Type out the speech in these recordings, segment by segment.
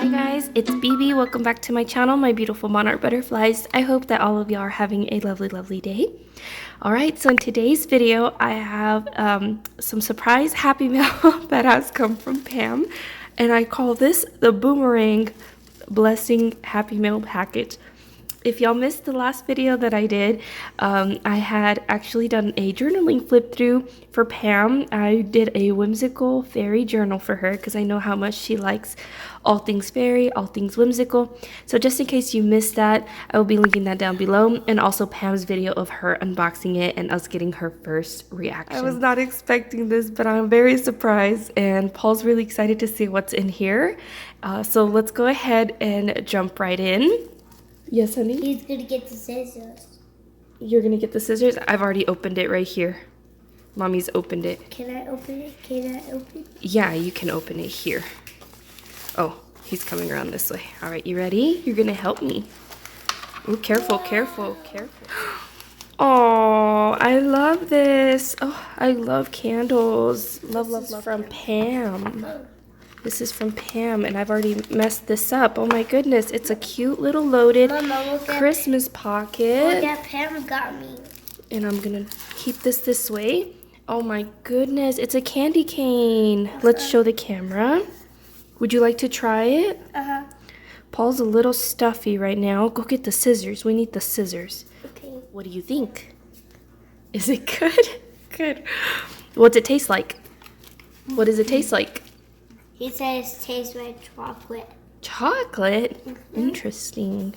Hi guys, it's BB. Welcome back to my channel, my beautiful monarch butterflies. I hope that all of y'all are having a lovely day. Alright, so in today's video, I have some surprise Happy Mail that has come from Pam. And I call this the Boomerang Blessing Happy Mail package. If y'all missed the last video that I did, I had actually done a journaling flip through for Pam. I did a whimsical fairy journal for her because I know how much she likes all things fairy, all things whimsical. So just in case you missed that, I will be linking that down below, and also Pam's video of her unboxing it and us getting her first reaction. I was not expecting this, but I'm very surprised, and Paul's really excited to see what's in here. So let's go ahead and jump right in. Yes, honey? He's gonna get the scissors. You're gonna get the scissors? I've already opened it right here. Mommy's opened it. Can I open it? Can I open it? Yeah, you can open it here. Oh, he's coming around this way. All right, you ready? You're gonna help me. Oh, careful. Oh, I love this. Oh, I love candles. Love from Pam. This is from Pam, and I've already messed this up. Oh my goodness, it's a cute little loaded Mama, Christmas pocket. Look at Pam got me. And I'm gonna keep this way. Oh my goodness, it's a candy cane. Let's show the camera. Would you like to try it? Uh-huh. Paul's a little stuffy right now. Go get the scissors. We need the scissors. Okay. What do you think? Is it good? Good. What's it taste like? What does it taste like? He says it tastes like chocolate. Chocolate? Interesting.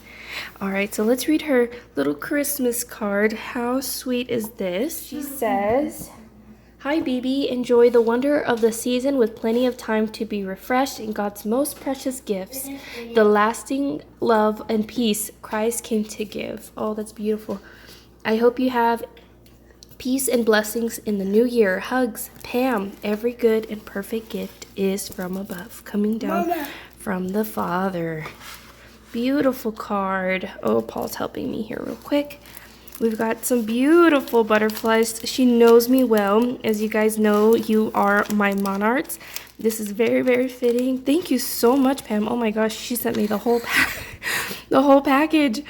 All right, so let's read her little Christmas card. How sweet is this? She says, "Hi, BB. Enjoy the wonder of the season with plenty of time to be refreshed in God's most precious gifts, the lasting love and peace Christ came to give." Oh, that's beautiful. I hope you have peace and blessings in the new year. Hugs, Pam. Every good and perfect gift is from above, coming down from the Father. Beautiful card. Oh, Paul's helping me here real quick. We've got some beautiful butterflies. She knows me well. As you guys know, you are my monarchs. This is very fitting. Thank you so much, Pam. Oh my gosh, she sent me the whole the whole package.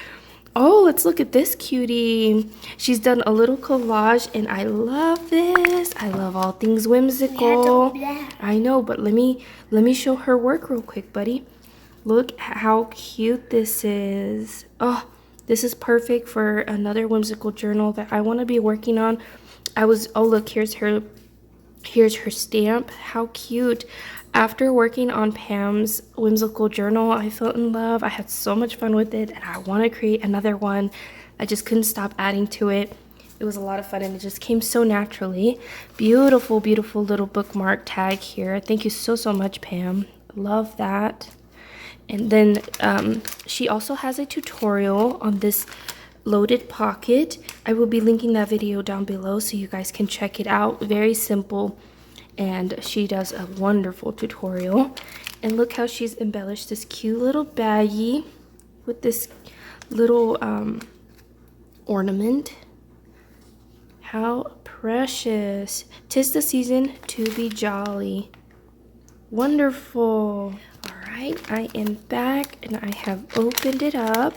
Oh, let's look at this cutie. She's done a little collage, and I love this. I love all things whimsical. I know, but let me show her work real quick, buddy. Look how cute this is. Oh, this is perfect for another whimsical journal that I want to be working on. Oh look, here's her stamp. How cute. After working on Pam's whimsical journal, I fell in love. I had so much fun with it, and I want to create another one. I just couldn't stop adding to it. It was a lot of fun, and it just came so naturally. Beautiful little bookmark tag here. Thank you so much, Pam. Love that. And then she also has a tutorial on this loaded pocket. I will be linking that video down below so you guys can check it out. Very simple. And she does a wonderful tutorial. And look how she's embellished this cute little baggie with this little ornament. How precious. 'Tis the season to be jolly. Wonderful. All right, I am back and I have opened it up.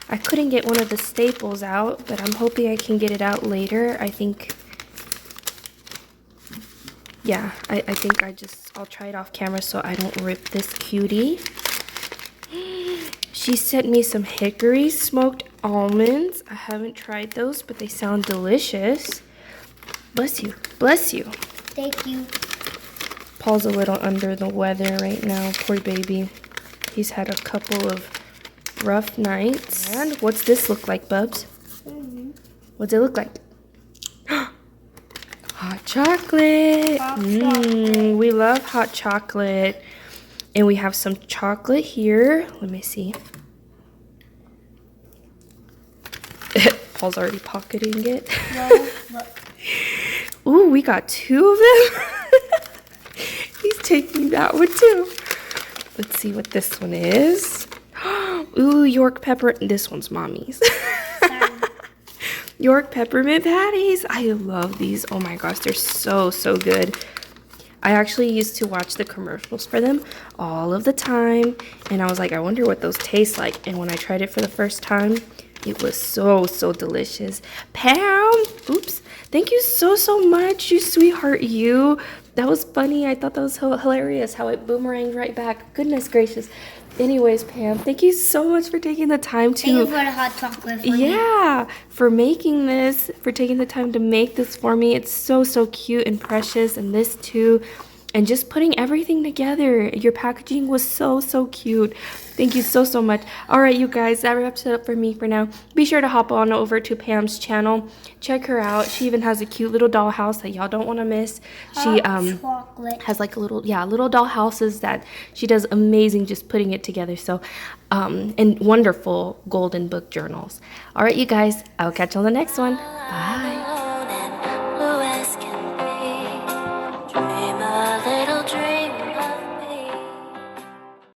I couldn't get one of the staples out, but I'm hoping I can get it out later. I think... Yeah, I think I'll try it off camera so I don't rip this cutie. She sent me some hickory smoked almonds. I haven't tried those, but they sound delicious. Bless you. Thank you. Paul's a little under the weather right now, poor baby. He's had a couple of rough nights. And what's this look like, Bubs? What's it look like? Hot chocolate. We love hot chocolate. And we have some chocolate here. Let me see. Paul's already pocketing it. Ooh, we got two of them. He's taking that one too. Let's see what this one is. Ooh, York pepper. This one's Mommy's. York peppermint patties. I love these. Oh my gosh, they're so good. I actually used to watch the commercials for them all of the time, and I was like, I wonder what those taste like. And when I tried it for the first time, it was so, so delicious. Pam, oops, thank you so, so much, you sweetheart, you. That was funny. I thought that was so hilarious how it boomeranged right back. Goodness gracious. Anyways, Pam, thank you so much for taking the time to... Thank you for the hot chocolate for me. Yeah, for making this, for taking the time to make this for me. It's so, so cute and precious, and this too. And just putting everything together. Your packaging was so, so cute. Thank you so, so much. All right, you guys, that wraps it up for me for now. Be sure to hop on over to Pam's channel. Check her out. She even has a cute little dollhouse that y'all don't want to miss. She Chocolate. has like a little, yeah, little doll houses that she does amazing just putting it together. So, and wonderful golden book journals. All right, you guys, I'll catch you on the next one. Bye.